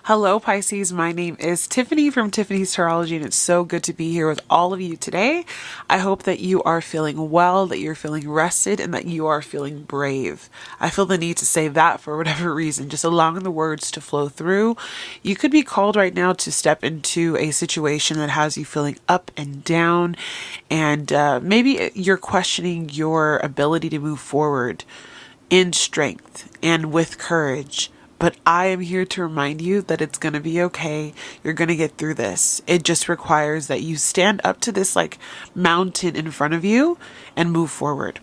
Hello, Pisces. My name is Tiffany from tiffanystarology, and it's so good to be here with all of you today. I hope that you are feeling well, that you're feeling rested, and that you are feeling brave. I feel the need to say that for whatever reason, just allowing the words to flow through. You could be called right now to step into a situation that has you feeling up and down, and maybe you're questioning your ability to move forward in strength and with courage. But I am here to remind you that it's going to be okay. You're going to get through this. It just requires that you stand up to this mountain in front of you and move forward.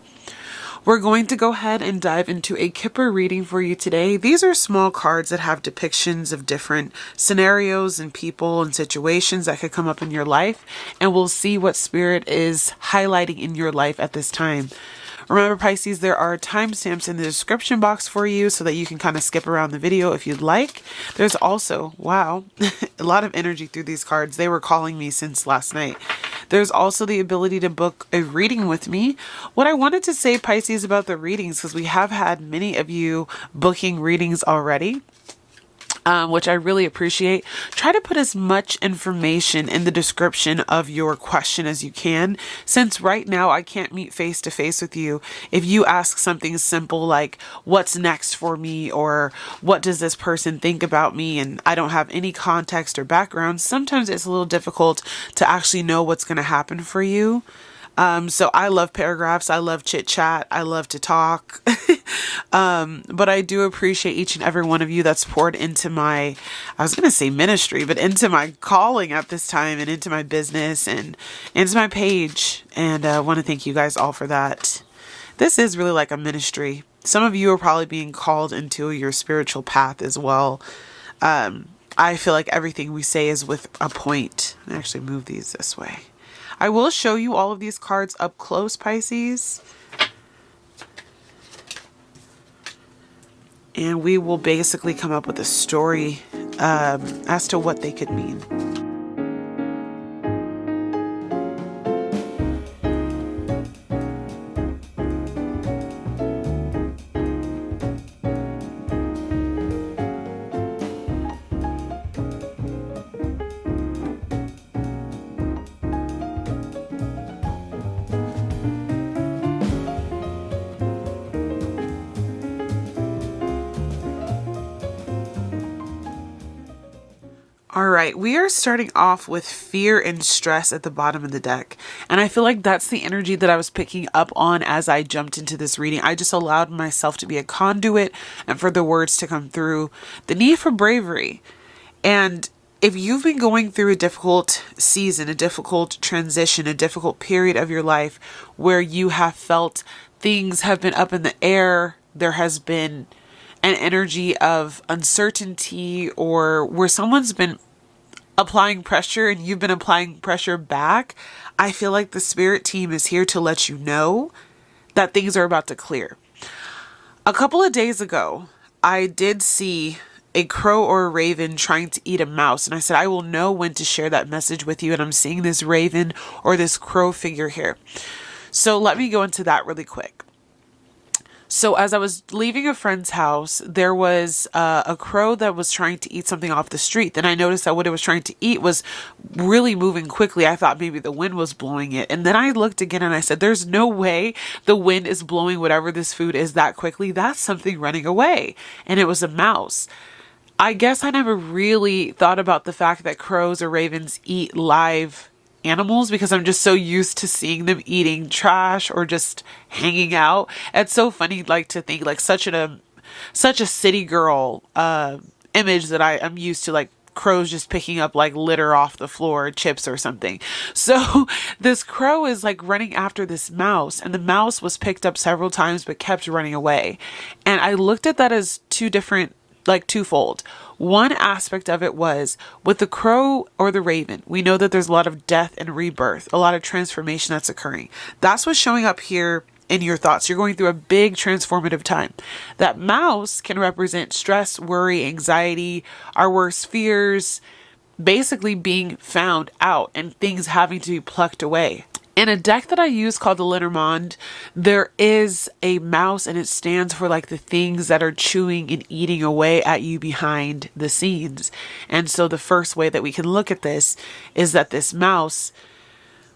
We're going to go ahead and dive into a Kipper reading for you today. These are small cards that have depictions of different scenarios and people and situations that could come up in your life. And we'll see what spirit is highlighting in your life at this time. Remember, Pisces, there are timestamps in the description box for you so that you can kind of skip around the video if you'd like. There's also, wow, a lot of energy through these cards. They were calling me since last night. There's also the ability to book a reading with me. What I wanted to say, Pisces, about the readings, because we have had many of you booking readings already, which I really appreciate. Try to put as much information in the description of your question as you can, since right now I can't meet face to face with you. If you ask something simple like, what's next for me, or what does this person think about me, and I don't have any context or background, sometimes it's a little difficult to actually know what's going to happen for you. So I love paragraphs. I love chit chat. I love to talk. But I do appreciate each and every one of you that's poured into I was going to say ministry, but into my calling at this time and into my business and into my page. And I want to thank you guys all for that. This is really like a ministry. Some of you are probably being called into your spiritual path as well. I feel like everything we say is with a point. I actually move these this way. I will show you all of these cards up close, Pisces. And we will basically come up with a story as to what they could mean. All right, we are starting off with fear and stress at the bottom of the deck. And I feel like that's the energy that I was picking up on as I jumped into this reading. I just allowed myself to be a conduit and for the words to come through. The need for bravery. And if you've been going through a difficult season, a difficult transition, a difficult period of your life where you have felt things have been up in the air, there has been an energy of uncertainty, or where someone's been applying pressure and you've been applying pressure back, I feel like the spirit team is here to let you know that things are about to clear. A couple of days ago, I did see a crow or a raven trying to eat a mouse. And I said, I will know when to share that message with you. And I'm seeing this raven or this crow figure here. So let me go into that really quick. So as I was leaving a friend's house, there was a crow that was trying to eat something off the street. Then I noticed that what it was trying to eat was really moving quickly. I thought maybe the wind was blowing it. And then I looked again and I said, there's no way the wind is blowing whatever this food is that quickly. That's something running away. And it was a mouse. I guess I never really thought about the fact that crows or ravens eat live animals because I'm just so used to seeing them eating trash or just hanging out. It's so funny to think such a city girl image that I'm used to, crows just picking up litter off the floor, chips or something. So this crow is running after this mouse, and the mouse was picked up several times but kept running away. And I looked at that as twofold. One aspect of it was with the crow or the raven, we know that there's a lot of death and rebirth, a lot of transformation that's occurring. That's what's showing up here in your thoughts. You're going through a big transformative time. That mouse can represent stress, worry, anxiety, our worst fears, basically being found out and things having to be plucked away. In a deck that I use called the Lenormand, there is a mouse and it stands for like the things that are chewing and eating away at you behind the scenes. And so the first way that we can look at this is that this mouse,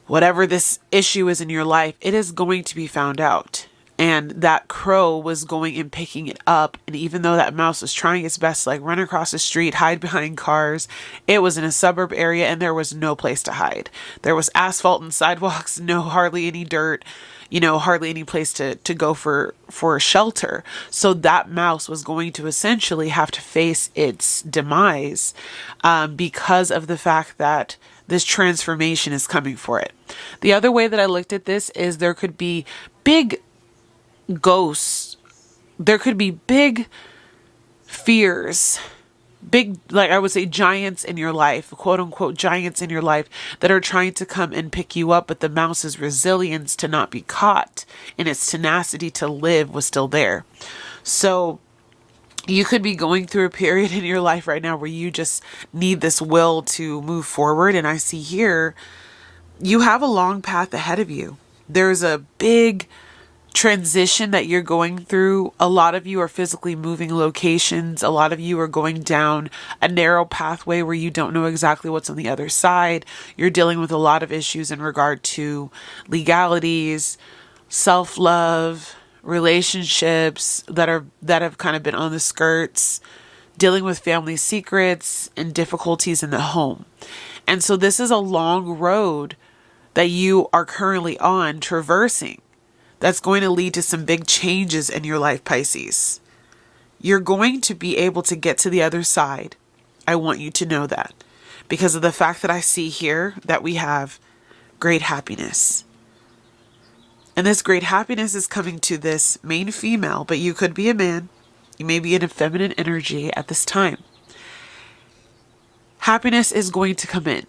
whatever this issue is in your life, it is going to be found out. And that crow was going and picking it up. And even though that mouse was trying its best to like run across the street, hide behind cars, it was in a suburb area and there was no place to hide. There was asphalt and sidewalks, hardly any dirt, hardly any place to go for a shelter. So that mouse was going to essentially have to face its demise because of the fact that this transformation is coming for it. The other way that I looked at this is there could be big ghosts. There could be big fears, big, like I would say, giants in your life, quote unquote, giants in your life that are trying to come and pick you up. But the mouse's resilience to not be caught and its tenacity to live was still there. So you could be going through a period in your life right now where you just need this will to move forward. And I see here, you have a long path ahead of you. There's a big transition that you're going through. A lot of you are physically moving locations. A lot of you are going down a narrow pathway where you don't know exactly what's on the other side. You're dealing with a lot of issues in regard to legalities, self-love, relationships that have kind of been on the skirts, dealing with family secrets and difficulties in the home. And so this is a long road that you are currently on, traversing. That's going to lead to some big changes in your life, Pisces. You're going to be able to get to the other side. I want you to know that because of the fact that I see here that we have great happiness. And this great happiness is coming to this main female, but you could be a man. You may be in a feminine energy at this time. Happiness is going to come in.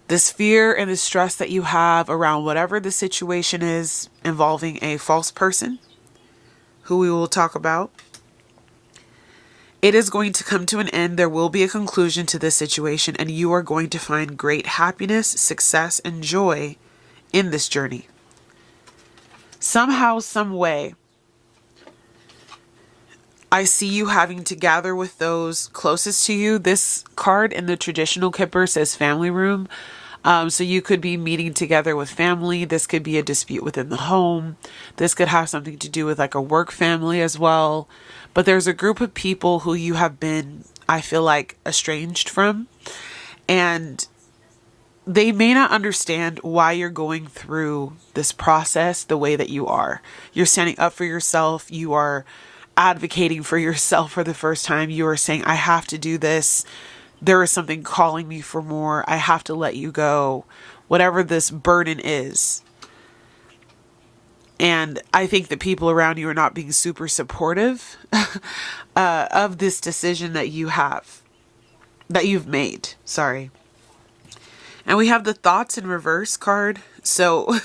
This fear and the stress that you have around whatever the situation is involving a false person, who we will talk about, it is going to come to an end. There will be a conclusion to this situation, and you are going to find great happiness, success, and joy in this journey. Somehow, some way, I see you having to gather with those closest to you. This card in the traditional Kipper says family room. So you could be meeting together with family. This could be a dispute within the home. This could have something to do with like a work family as well. But there's a group of people who you have been, I feel like, estranged from. And they may not understand why you're going through this process the way that you are. You're standing up for yourself. You are advocating for yourself for the first time. You are saying, I have to do this. There is something calling me for more. I have to let you go. Whatever this burden is. And I think the people around you are not being super supportive of this decision that you have, that you've made. Sorry. And we have the thoughts in reverse card. So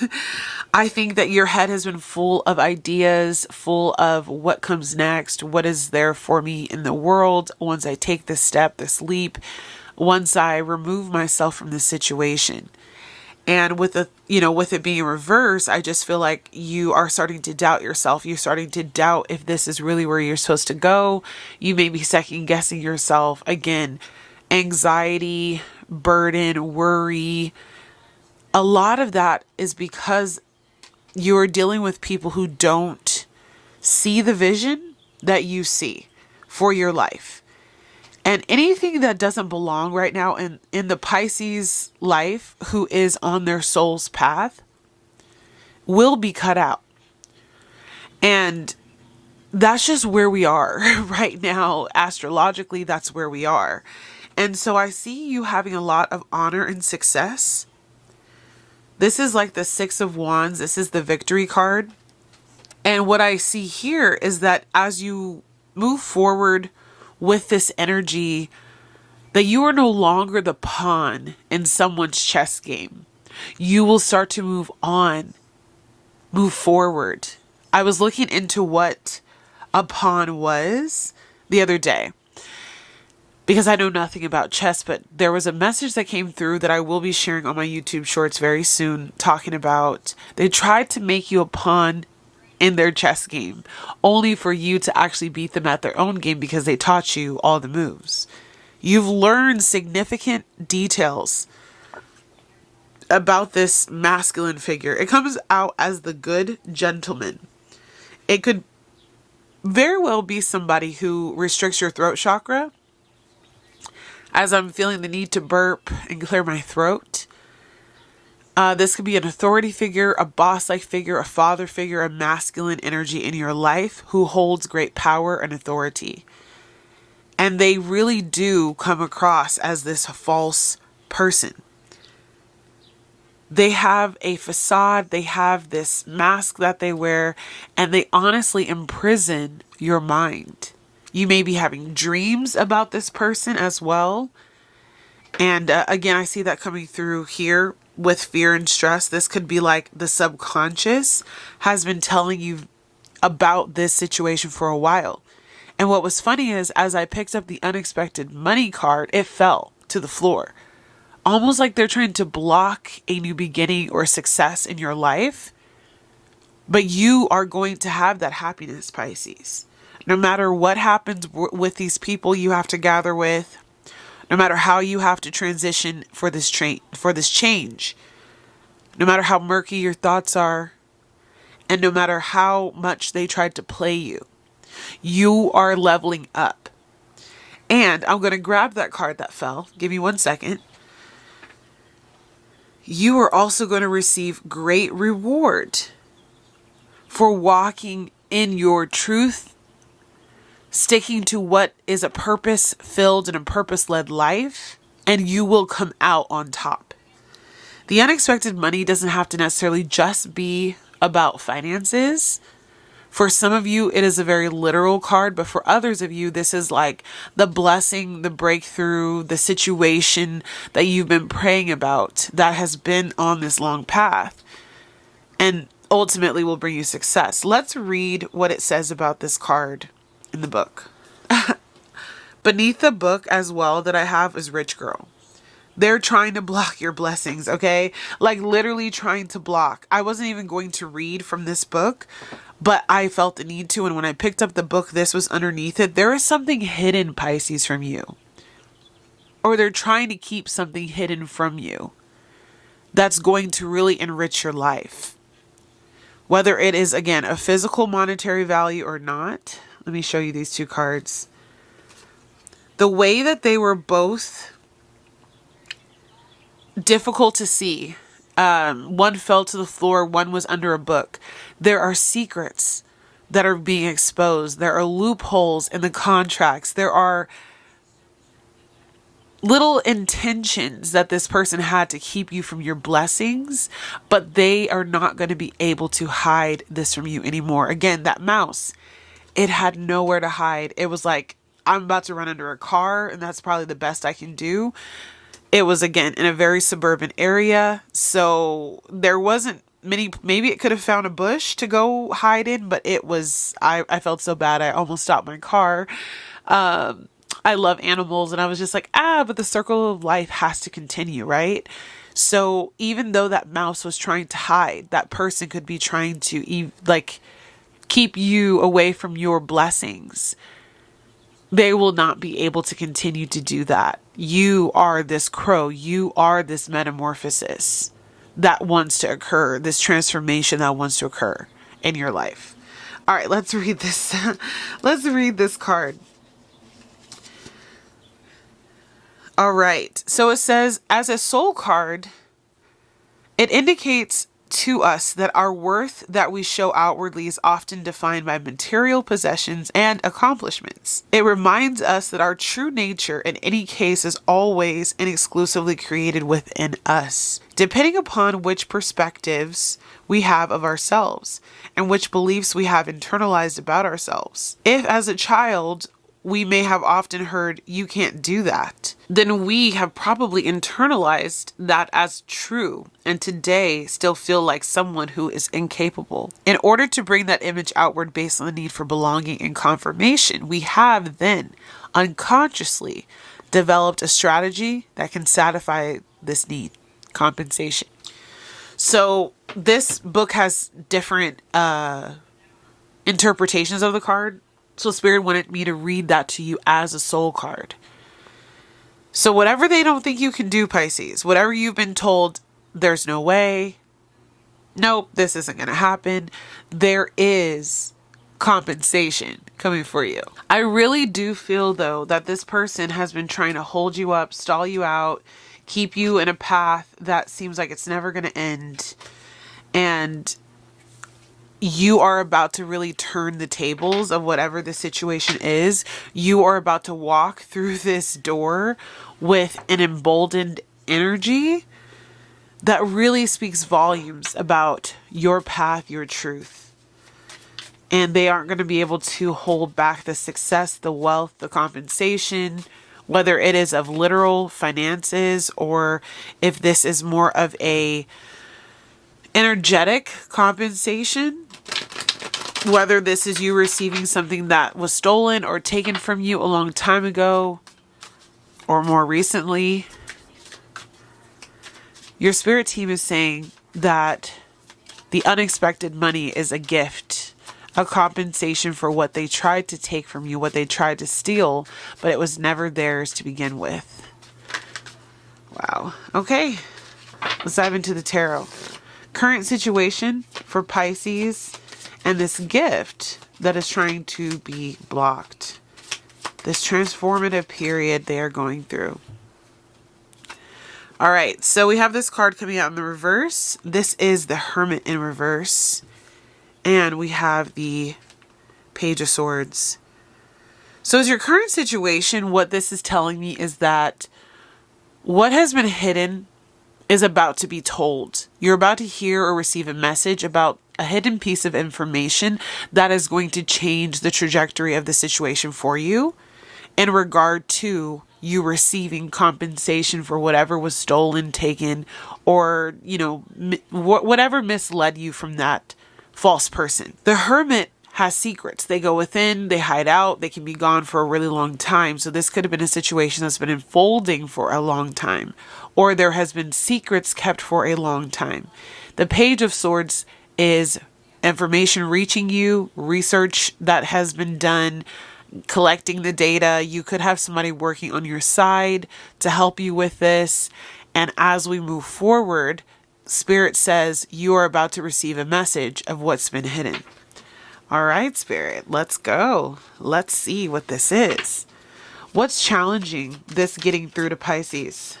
I think that your head has been full of ideas, full of what comes next, what is there for me in the world once I take this step, this leap, once I remove myself from this situation. And with it being in reverse, I just feel like you are starting to doubt yourself. You're starting to doubt if this is really where you're supposed to go. You may be second guessing yourself. Again, anxiety, burden, worry. A lot of that is because you're dealing with people who don't see the vision that you see for your life. And anything that doesn't belong right now in the Pisces life, who is on their soul's path, will be cut out. And that's just where we are right now. Astrologically, that's where we are. And so I see you having a lot of honor and success. This is like the Six of Wands. This is the victory card. And what I see here is that as you move forward with this energy, that you are no longer the pawn in someone's chess game. You will start to move on, move forward. I was looking into what a pawn was the other day. because I know nothing about chess, but there was a message that came through that I will be sharing on my YouTube shorts very soon, talking about they tried to make you a pawn in their chess game, only for you to actually beat them at their own game because they taught you all the moves. You've learned significant details about this masculine figure. It comes out as the good gentleman. It could very well be somebody who restricts your throat chakra, as I'm feeling the need to burp and clear my throat. This could be an authority figure, a boss-like figure, a father figure, a masculine energy in your life who holds great power and authority. And they really do come across as this false person. They have a facade, they have this mask that they wear, and they honestly imprison your mind. You may be having dreams about this person as well. And again, I see that coming through here with fear and stress. This could be like the subconscious has been telling you about this situation for a while. And what was funny is, as I picked up the unexpected money card, it fell to the floor. Almost like they're trying to block a new beginning or success in your life. But you are going to have that happiness, Pisces. No matter what happens with these people you have to gather with, no matter how you have to transition for this change, no matter how murky your thoughts are, and no matter how much they tried to play you, you are leveling up. And I'm going to grab that card that fell. Give me 1 second. You are also going to receive great reward for walking in your truth, sticking to what is a purpose-filled and a purpose-led life, and you will come out on top. The unexpected money doesn't have to necessarily just be about finances. For some of you, it is a very literal card, but for others of you, this is like the blessing, the breakthrough, the situation that you've been praying about that has been on this long path and ultimately will bring you success. Let's read what it says about this card in the book. Beneath the book as well that I have is Rich Girl. They're trying to block your blessings, okay? Like literally trying to block. I wasn't even going to read from this book, but I felt the need to. And when I picked up the book, this was underneath it. There is something hidden, Pisces, from you. Or they're trying to keep something hidden from you that's going to really enrich your life. Whether it is, again, a physical monetary value or not. Let me show you these two cards. The way that they were both difficult to see. One fell to the floor, one was under a book. There are secrets that are being exposed. There are loopholes in the contracts. There are little intentions that this person had to keep you from your blessings, but they are not going to be able to hide this from you anymore. Again, that mouse, it had nowhere to hide. It was like, I'm about to run under a car, and that's probably the best I can do. It was, again, in a very suburban area, so there wasn't many. Maybe it could have found a bush to go hide in, but it was, I felt so bad. I almost stopped my car. I love animals, and I was just like, but the circle of life has to continue, right? So even though that mouse was trying to hide, that person could be trying to keep you away from your blessings. They will not be able to continue to do that. You are this crow. You are this metamorphosis that wants to occur, this transformation that wants to occur in your life. All right, let's read this. Let's read this card. All right. So it says, as a soul card, it indicates to us that our worth that we show outwardly is often defined by material possessions and accomplishments. It reminds us that our true nature in any case is always and exclusively created within us, depending upon which perspectives we have of ourselves and which beliefs we have internalized about ourselves. If as a child we may have often heard, you can't do that, then we have probably internalized that as true and today still feel like someone who is incapable. In order to bring that image outward based on the need for belonging and confirmation, we have then unconsciously developed a strategy that can satisfy this need, compensation. So this book has different interpretations of the card. So Spirit wanted me to read that to you as a soul card. So whatever they don't think you can do, Pisces, whatever you've been told, there's no way, nope, this isn't going to happen, there is compensation coming for you. I really do feel, though, that this person has been trying to hold you up, stall you out, keep you in a path that seems like it's never going to end. And you are about to really turn the tables of whatever the situation is. You are about to walk through this door with an emboldened energy that really speaks volumes about your path, your truth. And they aren't going to be able to hold back the success, the wealth, the compensation, whether it is of literal finances or if this is more of a energetic compensation, whether this is you receiving something that was stolen or taken from you a long time ago or more recently. Your spirit team is saying that the unexpected money is a gift, a compensation for what they tried to take from you, what they tried to steal, but it was never theirs to begin with. Wow. Okay. Let's dive into the tarot. Current situation for Pisces and this gift that is trying to be blocked. This transformative period they are going through. All right, so we have this card coming out in the reverse. This is the Hermit in reverse. And we have the Page of Swords. So as your current situation, what this is telling me is that what has been hidden is about to be told. You're about to hear or receive a message about a hidden piece of information that is going to change the trajectory of the situation for you in regard to you receiving compensation for whatever was stolen, taken, or, whatever misled you from that false person. The Hermit has secrets. They go within, they hide out, they can be gone for a really long time. So this could have been a situation that's been unfolding for a long time, or there has been secrets kept for a long time. The Page of Swords is information reaching you, research that has been done, collecting the data. You could have somebody working on your side to help you with this. And as we move forward, Spirit says you are about to receive a message of what's been hidden. All right, Spirit, let's go. Let's see what this is. What's challenging this getting through to Pisces?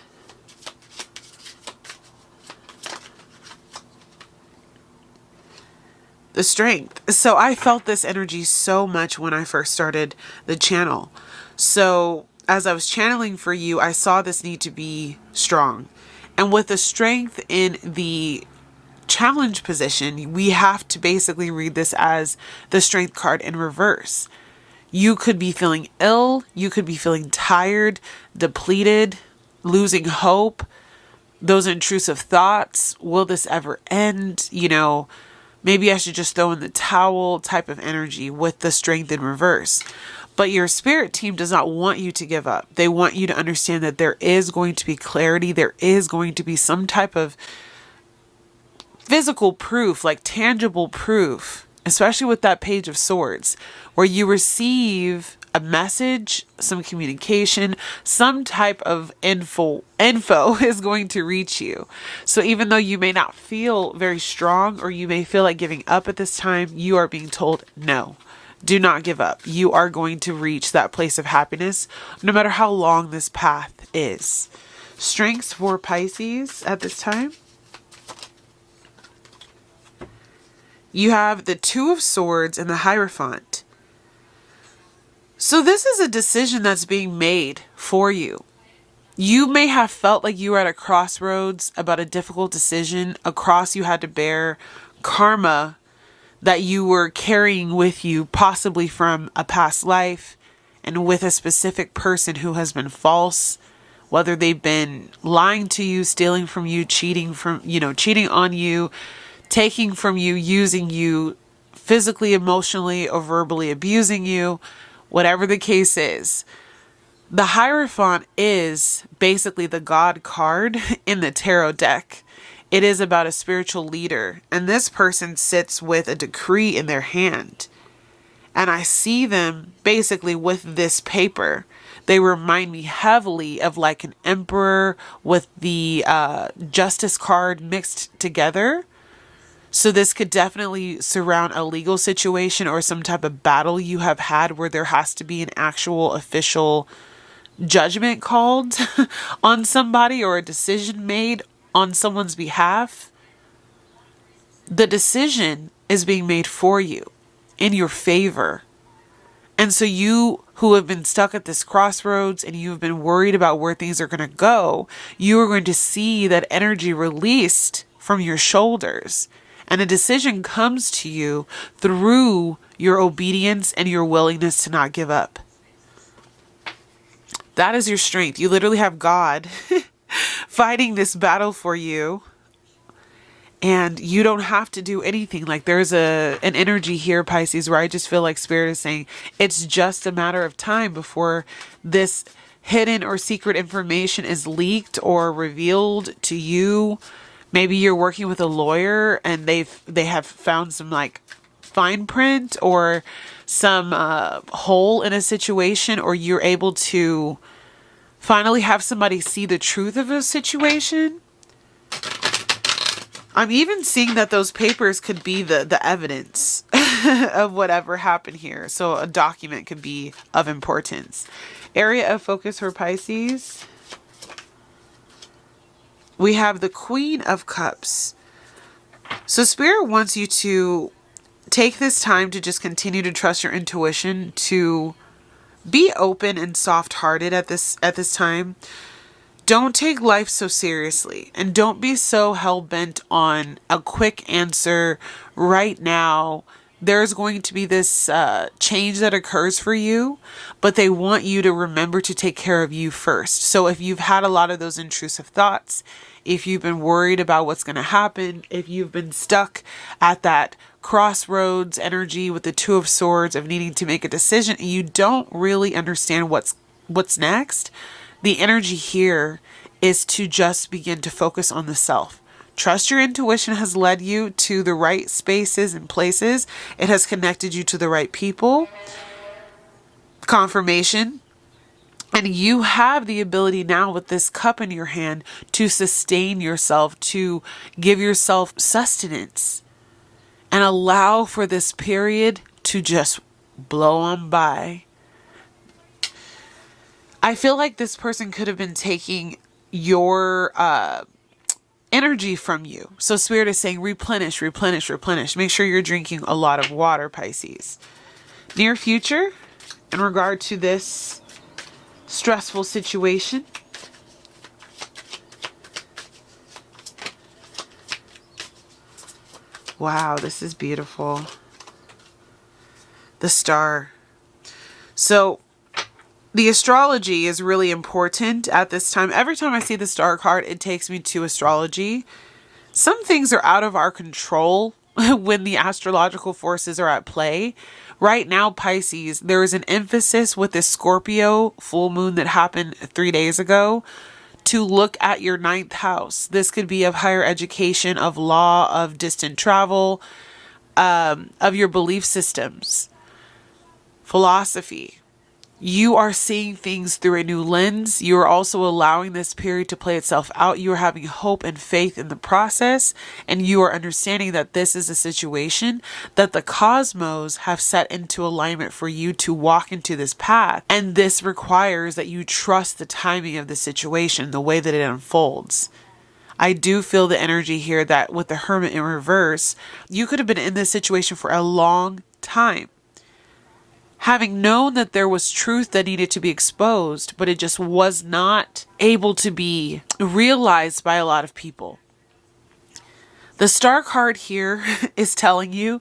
The Strength. So I felt this energy so much when I first started the channel. So as I was channeling for you, I saw this need to be strong. And with the Strength in the challenge position, we have to basically read this as the Strength card in reverse. You could be feeling ill. You could be feeling tired, depleted, losing hope. Those intrusive thoughts. Will this ever end? Maybe I should just throw in the towel type of energy with the Strength in reverse. But your spirit team does not want you to give up. They want you to understand that there is going to be clarity. There is going to be some type of physical proof, like tangible proof, especially with that Page of Swords, where you receive a message, some communication, some type of info is going to reach you. So even though you may not feel very strong or you may feel like giving up at this time, you are being told, no, do not give up. You are going to reach that place of happiness, no matter how long this path is. Strengths for Pisces at this time. You have the Two of Swords and the Hierophant. So this is a decision that's being made for you. You may have felt like you were at a crossroads about a difficult decision, a cross you had to bear, karma that you were carrying with you, possibly from a past life, and with a specific person who has been false, whether they've been lying to you, stealing from you, cheating on you, taking from you, using you physically, emotionally, or verbally abusing you. Whatever the case is, The Hierophant is basically the God card in the tarot deck. It is about a spiritual leader, and this person sits with a decree in their hand. And I see them basically with this paper. They remind me heavily of like an emperor with the justice card mixed together. So this could definitely surround a legal situation or some type of battle you have had where there has to be an actual official judgment called on somebody or a decision made on someone's behalf. The decision is being made for you in your favor. And so you who have been stuck at this crossroads and you've been worried about where things are going to go, you are going to see that energy released from your shoulders. And a decision comes to you through your obedience and your willingness to not give up. That is your strength. You literally have God fighting this battle for you. And you don't have to do anything. Like there's an energy here, Pisces, where I just feel like Spirit is saying it's just a matter of time before this hidden or secret information is leaked or revealed to you. Maybe you're working with a lawyer and they have found some like fine print or some hole in a situation, or you're able to finally have somebody see the truth of a situation. I'm even seeing that those papers could be the evidence of whatever happened here. So a document could be of importance. Area of focus for Pisces. We have the Queen of Cups. So Spirit wants you to take this time to just continue to trust your intuition, to be open and soft-hearted at this time. Don't take life so seriously, and don't be so hell-bent on a quick answer right now. There's going to be this change that occurs for you, but they want you to remember to take care of you first. So if you've had a lot of those intrusive thoughts, if you've been worried about what's going to happen, if you've been stuck at that crossroads energy with the Two of Swords of needing to make a decision, and you don't really understand what's next, the energy here is to just begin to focus on the self. Trust your intuition has led you to the right spaces and places. It has connected you to the right people. Confirmation. And you have the ability now with this cup in your hand to sustain yourself, to give yourself sustenance, and allow for this period to just blow on by. I feel like this person could have been taking your energy from you. So Spirit is saying replenish, replenish, replenish. Make sure you're drinking a lot of water, Pisces. Near future, in regard to this stressful situation. Wow, this is beautiful. The Star. So the astrology is really important at this time. Every time I see the Star card, it takes me to astrology. Some things are out of our control when the astrological forces are at play. Right now, Pisces, there is an emphasis with this Scorpio full moon that happened 3 days ago to look at your 9th house. This could be of higher education, of law, of distant travel, of your belief systems, philosophy. You are seeing things through a new lens. You are also allowing this period to play itself out. You are having hope and faith in the process. And you are understanding that this is a situation that the cosmos have set into alignment for you to walk into this path. And this requires that you trust the timing of the situation, the way that it unfolds. I do feel the energy here that with the Hermit in reverse, you could have been in this situation for a long time, having known that there was truth that needed to be exposed, but it just was not able to be realized by a lot of people. The Star card here is telling you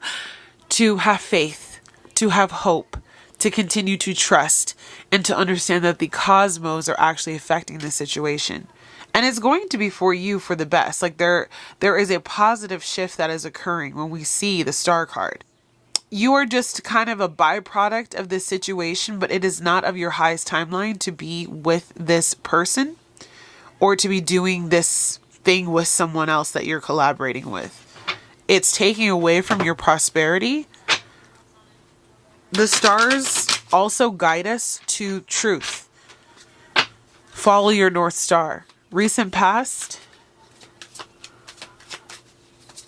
to have faith, to have hope, to continue to trust, and to understand that the cosmos are actually affecting the situation. And it's going to be for you for the best. Like there is a positive shift that is occurring when we see the Star card. you are just kind of a byproduct of this situation, but it is not of your highest timeline to be with this person or to be doing this thing with someone else that you're collaborating with. It's taking away from your prosperity. The stars also guide us to truth. Follow your North Star. Recent past,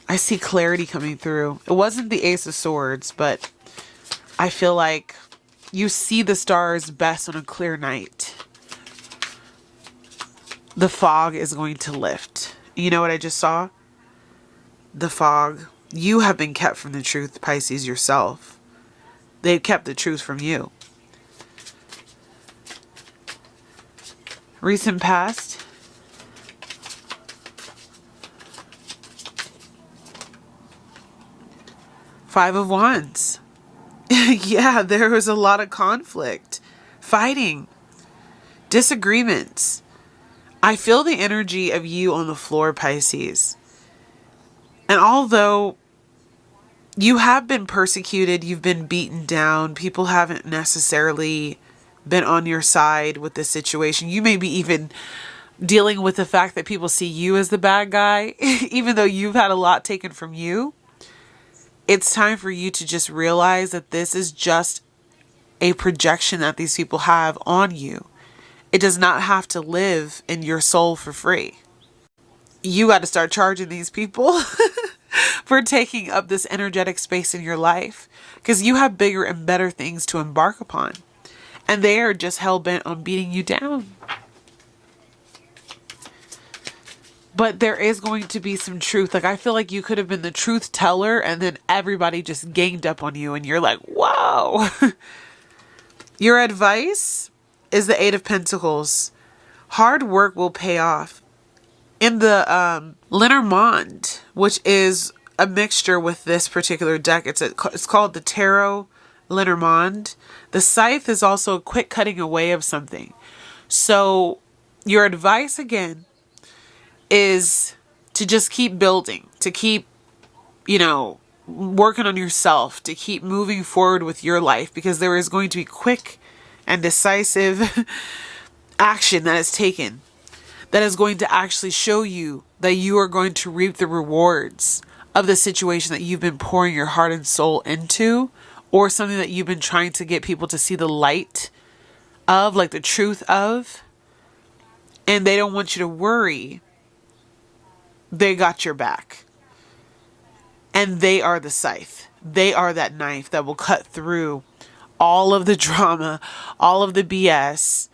I see clarity coming through. It wasn't the Ace of Swords, but I feel like you see the stars best on a clear night. The fog is going to lift. You know what I just saw? The fog. You have been kept from the truth, Pisces, yourself. They've kept the truth from you. Recent past. Five of Wands. Yeah, there was a lot of conflict, fighting, disagreements. I feel the energy of you on the floor, Pisces. And although you have been persecuted, you've been beaten down, people haven't necessarily been on your side with this situation. You may be even dealing with the fact that people see you as the bad guy, even though you've had a lot taken from you. It's time for you to just realize that this is just a projection that these people have on you. It does not have to live in your soul for free. You got to start charging these people for taking up this energetic space in your life, because you have bigger and better things to embark upon. And they are just hell-bent on beating you down. But there is going to be some truth. Like, I feel like you could have been the truth teller and then everybody just ganged up on you and you're like, whoa. Your advice is the Eight of Pentacles. Hard work will pay off. In the Lenormand, which is a mixture with this particular deck, it's called the Tarot Lenormand. The scythe is also a quick cutting away of something. So your advice again is to just keep building, to keep, working on yourself, to keep moving forward with your life, because there is going to be quick and decisive action that is taken that is going to actually show you that you are going to reap the rewards of the situation that you've been pouring your heart and soul into, or something that you've been trying to get people to see the light of, like the truth of, and they don't want you to worry. They got your back. And they are the scythe. They are that knife that will cut through all of the drama, all of the BS.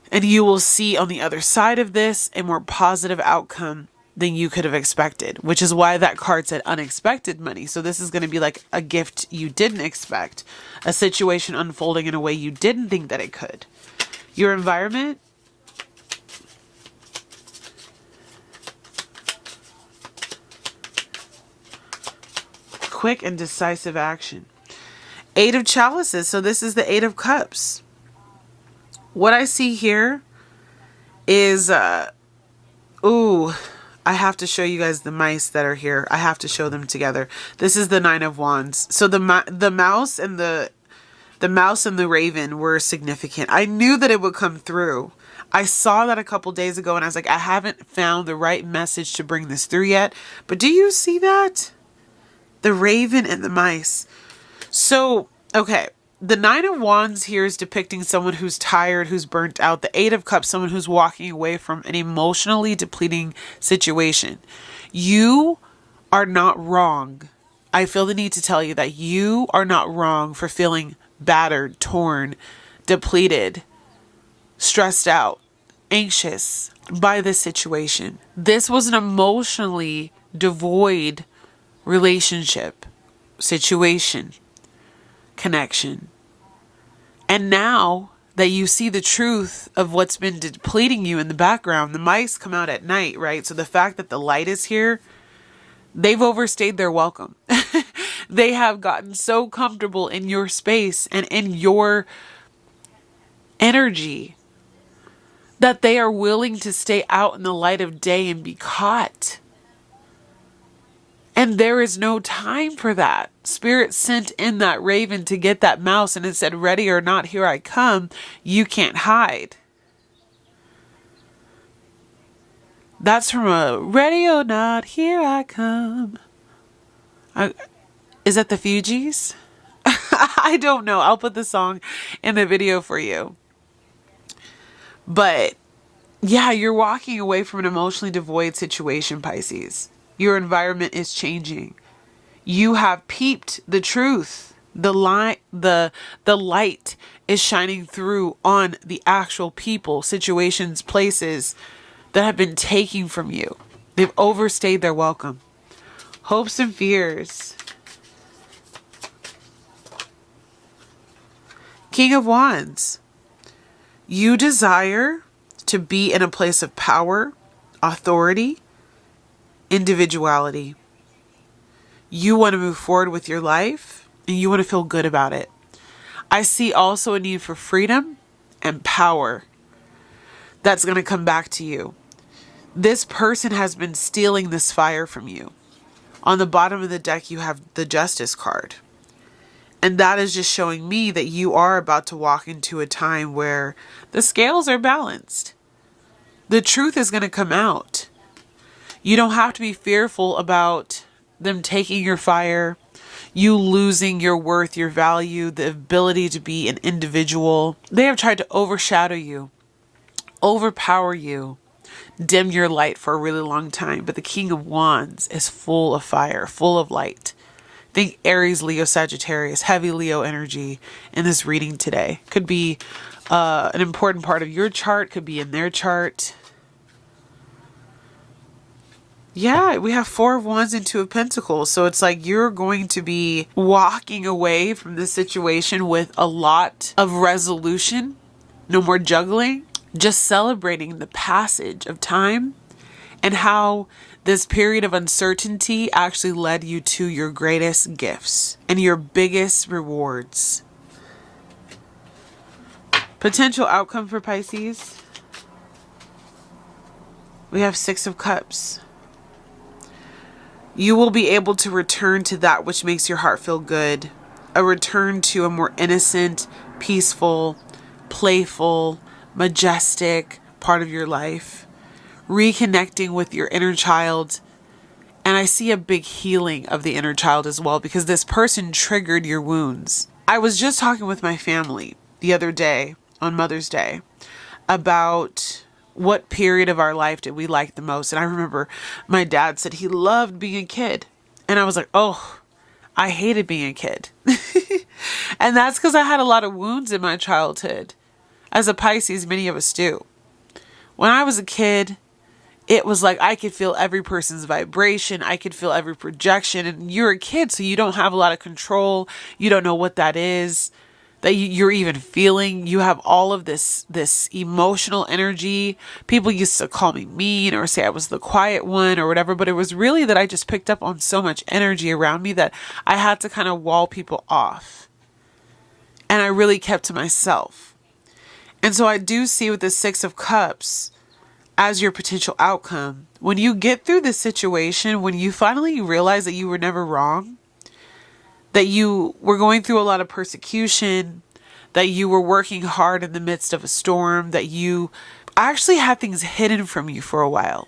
And you will see on the other side of this a more positive outcome than you could have expected, which is why that card said unexpected money. So this is going to be like a gift you didn't expect, a situation unfolding in a way you didn't think that it could. Your environment. Quick and decisive action. Eight of Chalices. So this is the Eight of Cups. What I see here is, I have to show you guys the mice that are here. I have to show them together. This is the Nine of Wands. So the mouse and the mouse and the raven were significant. I knew that it would come through. I saw that a couple days ago and I was like, I haven't found the right message to bring this through yet. But do you see that? The raven and the mice. So, okay. The Nine of Wands here is depicting someone who's tired, who's burnt out. The Eight of Cups, someone who's walking away from an emotionally depleting situation. You are not wrong. I feel the need to tell you that you are not wrong for feeling battered, torn, depleted, stressed out, anxious by this situation. This was an emotionally devoid relationship, situation, connection. And now that you see the truth of what's been depleting you in the background, the mice come out at night, right? So the fact that the light is here, they've overstayed their welcome. They have gotten so comfortable in your space and in your energy that they are willing to stay out in the light of day and be caught. And there is no time for that. Spirit sent in that raven to get that mouse, and it said, ready or not, here I come. You can't hide. That's from a ready or not, here I come. Is that the Fugees? I don't know. I'll put the song in the video for you. But yeah, you're walking away from an emotionally devoid situation, Pisces. Your environment is changing. You have peeped the truth. The light is shining through on the actual people, situations, places that have been taken from you. They've overstayed their welcome. Hopes and fears. King of Wands. You desire to be in a place of power, authority, individuality. You want to move forward with your life and you want to feel good about it. I see also a need for freedom and power that's going to come back to you. This person has been stealing this fire from you. On the bottom of the deck, you have the Justice card. And that is just showing me that you are about to walk into a time where the scales are balanced. The truth is going to come out. You don't have to be fearful about them taking your fire, you losing your worth, your value, the ability to be an individual. They have tried to overshadow you, overpower you, dim your light for a really long time. But the King of Wands is full of fire, full of light. Think Aries, Leo, Sagittarius, heavy Leo energy in this reading today. Could be an important part of your chart, could be in their chart. Yeah, we have 4 of Wands and 2 of Pentacles. So it's like you're going to be walking away from this situation with a lot of resolution. No more juggling. Just celebrating the passage of time and how this period of uncertainty actually led you to your greatest gifts and your biggest rewards. Potential outcome for Pisces. We have 6 of Cups. You will be able to return to that which makes your heart feel good. A return to a more innocent, peaceful, playful, majestic part of your life. Reconnecting with your inner child. And I see a big healing of the inner child as well, because this person triggered your wounds. I was just talking with my family the other day on Mother's Day about what period of our life did we like the most. And I remember my dad said he loved being a kid. And I was like, oh, I hated being a kid. And that's because I had a lot of wounds in my childhood. As a Pisces, many of us do. When I was a kid, it was like I could feel every person's vibration. I could feel every projection. And you're a kid, so you don't have a lot of control. You don't know what that is that you're even feeling. You have all of this emotional energy. People used to call me mean or say I was the quiet one or whatever. But it was really that I just picked up on so much energy around me that I had to kind of wall people off. And I really kept to myself. And so I do see with the 6 of Cups as your potential outcome, when you get through this situation, when you finally realize that you were never wrong, that you were going through a lot of persecution, that you were working hard in the midst of a storm, that you actually had things hidden from you for a while.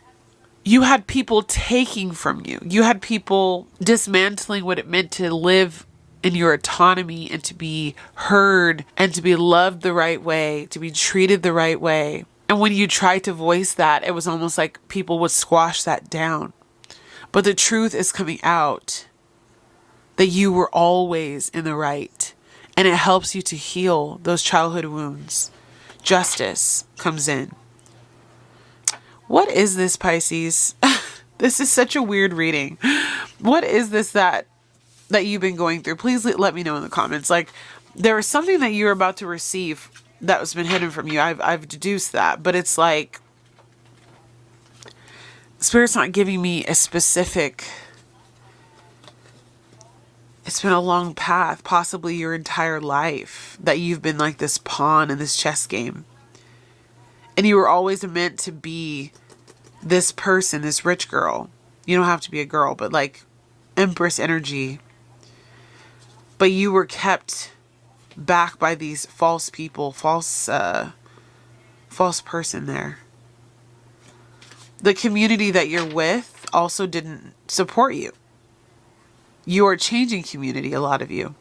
You had people taking from you. You had people dismantling what it meant to live in your autonomy and to be heard and to be loved the right way, to be treated the right way. And when you tried to voice that, it was almost like people would squash that down. But the truth is coming out that you were always in the right. And it helps you to heal those childhood wounds. Justice comes in. What is this, Pisces? This is such a weird reading. What is this that you've been going through? Please let me know in the comments. Like, there is something that you're about to receive that has been hidden from you. I've deduced that, but it's like Spirit's not giving me a specific. It's been a long path, possibly your entire life, that you've been like this pawn in this chess game. And you were always meant to be this person, this rich girl. You don't have to be a girl, but like Empress energy. But you were kept back by these false people, false person there. The community that you're with also didn't support you. You are changing community, a lot of you.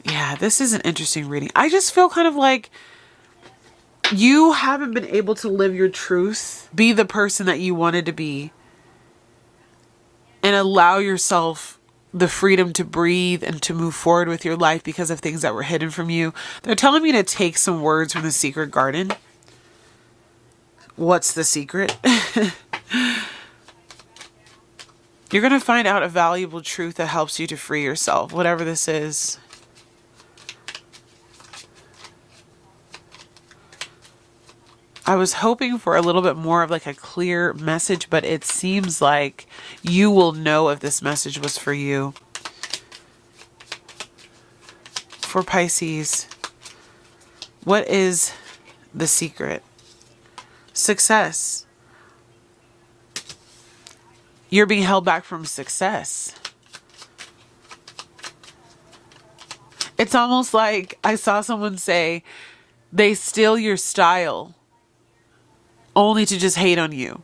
Yeah, this is an interesting reading. I just feel kind of like you haven't been able to live your truth, be the person that you wanted to be, and allow yourself the freedom to breathe and to move forward with your life because of things that were hidden from you. They're telling me to take some words from the secret garden. What's the secret? You're going to find out a valuable truth that helps you to free yourself, whatever this is. I was hoping for a little bit more of like a clear message, but it seems like you will know if this message was for you. For Pisces, what is the secret? Success. You're being held back from success. It's almost like I saw someone say they steal your style only to just hate on you.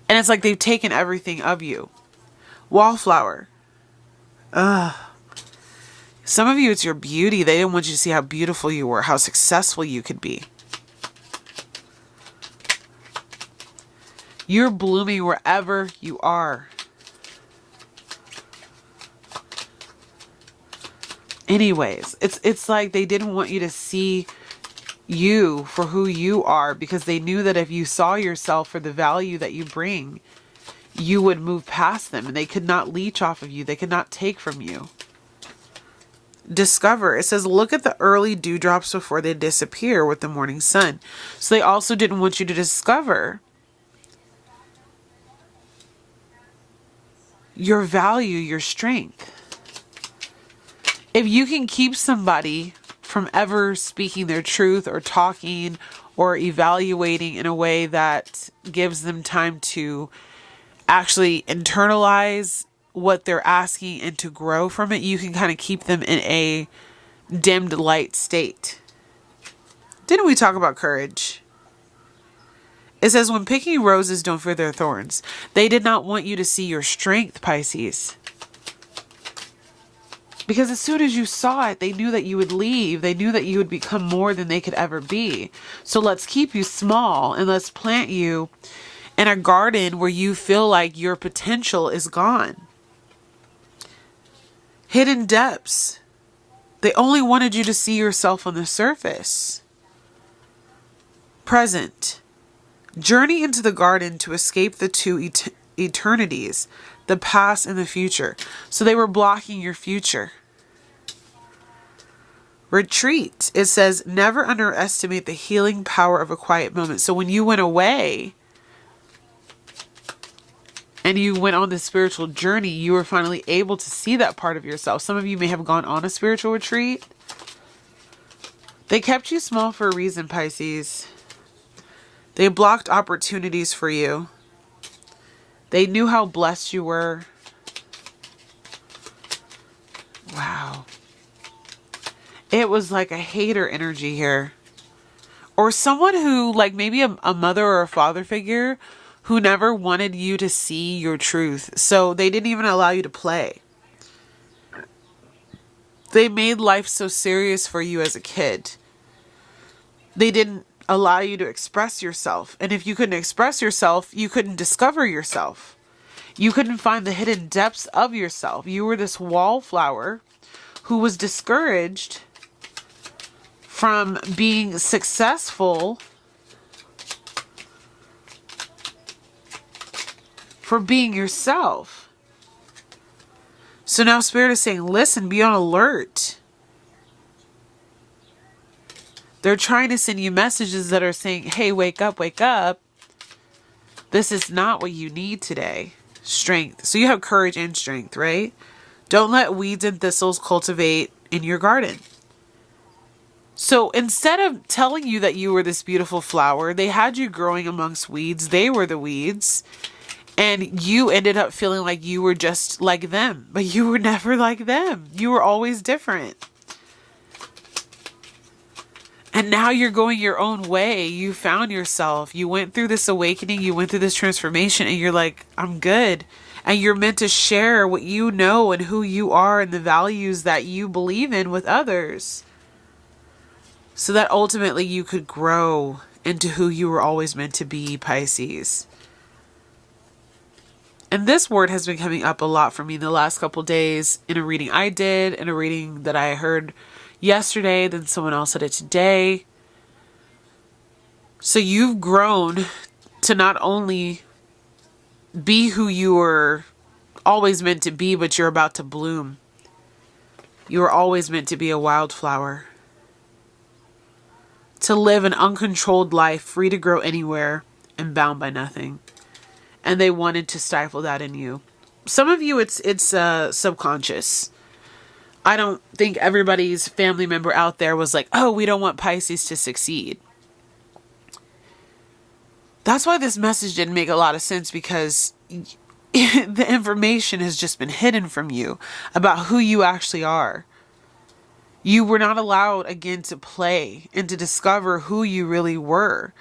And it's like they've taken everything of you. Wallflower. Ugh. Some of you, it's your beauty. They didn't want you to see how beautiful you were, how successful you could be. You're blooming wherever you are. Anyways, it's like they didn't want you to see you for who you are, because they knew that if you saw yourself for the value that you bring, you would move past them and they could not leech off of you. They could not take from you. Discover. It says, look at the early dewdrops before they disappear with the morning sun. So they also didn't want you to discover your value, your strength. If you can keep somebody from ever speaking their truth or talking or evaluating in a way that gives them time to actually internalize what they're asking and to grow from it, you can kind of keep them in a dimmed light state. Didn't we talk about courage? It says, when picking roses, don't fear their thorns. They did not want you to see your strength, Pisces. Because as soon as you saw it, they knew that you would leave. They knew that you would become more than they could ever be. So let's keep you small and let's plant you in a garden where you feel like your potential is gone. Hidden depths. They only wanted you to see yourself on the surface. Present. Journey into the garden to escape the two eternities, the past and the future. So they were blocking your future. Retreat. It says, never underestimate the healing power of a quiet moment. So when you went away and you went on this spiritual journey, you were finally able to see that part of yourself. Some of you may have gone on a spiritual retreat. They kept you small for a reason, Pisces. They blocked opportunities for you. They knew how blessed you were. Wow. It was like a hater energy here. Or someone who, like maybe a mother or a father figure who never wanted you to see your truth. So they didn't even allow you to play. They made life so serious for you as a kid. They didn't allow you to express yourself. And if you couldn't express yourself, you couldn't discover yourself. You couldn't find the hidden depths of yourself. You were this wallflower who was discouraged from being successful, for being yourself. So now Spirit is saying, listen, be on alert. They're trying to send you messages that are saying, hey, wake up, wake up. This is not what you need today. Strength. So you have courage and strength, right? Don't let weeds and thistles cultivate in your garden. So instead of telling you that you were this beautiful flower, they had you growing amongst weeds. They were the weeds. And you ended up feeling like you were just like them, but you were never like them. You were always different. And now you're going your own way. You found yourself. You went through this awakening. You went through this transformation, and you're like, I'm good. And you're meant to share what you know and who you are and the values that you believe in with others. So that ultimately you could grow into who you were always meant to be, Pisces. And this word has been coming up a lot for me the last couple days in a reading I did, in a reading that I heard yesterday, then someone else said it today. So you've grown to not only be who you were always meant to be, but you're about to bloom. You were always meant to be a wildflower. To live an uncontrolled life, free to grow anywhere and bound by nothing. And they wanted to stifle that in you. Some of you, it's subconscious. I don't think everybody's family member out there was like, oh, we don't want Pisces to succeed. That's why this message didn't make a lot of sense, because the information has just been hidden from you about who you actually are. You were not allowed again to play and to discover who you really were.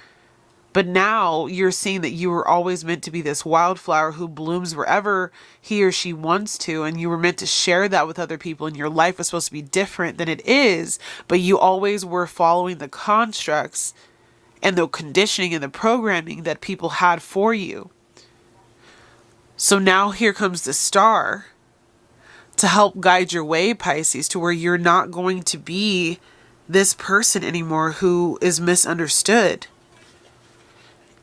But now you're seeing that you were always meant to be this wildflower who blooms wherever he or she wants to. And you were meant to share that with other people. And your life was supposed to be different than it is. But you always were following the constructs and the conditioning and the programming that people had for you. So now here comes the star to help guide your way, Pisces, to where you're not going to be this person anymore who is misunderstood.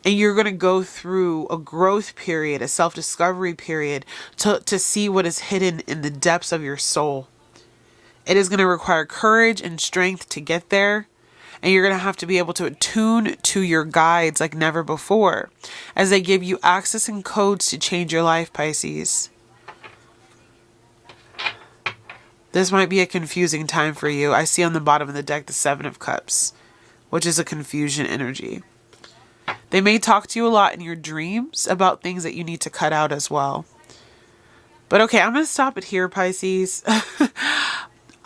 And you're going to go through a growth period, a self-discovery period to see what is hidden in the depths of your soul. It is going to require courage and strength to get there. And you're going to have to be able to attune to your guides like never before, as they give you access and codes to change your life, Pisces. This might be a confusing time for you. I see on the bottom of the deck the Seven of Cups, which is a confusion energy. They may talk to you a lot in your dreams about things that you need to cut out as well. But okay, I'm going to stop it here, Pisces.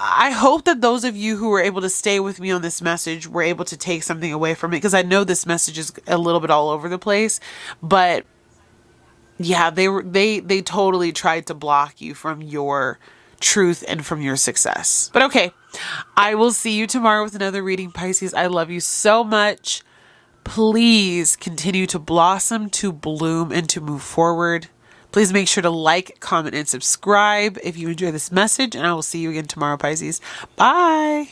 I hope that those of you who were able to stay with me on this message were able to take something away from it, because I know this message is a little bit all over the place. But yeah, they totally tried to block you from your truth and from your success. But okay, I will see you tomorrow with another reading, Pisces. I love you so much. Please continue to blossom, to bloom, and to move forward. Please make sure to like, comment, and subscribe if you enjoy this message. And I will see you again tomorrow, Pisces. Bye.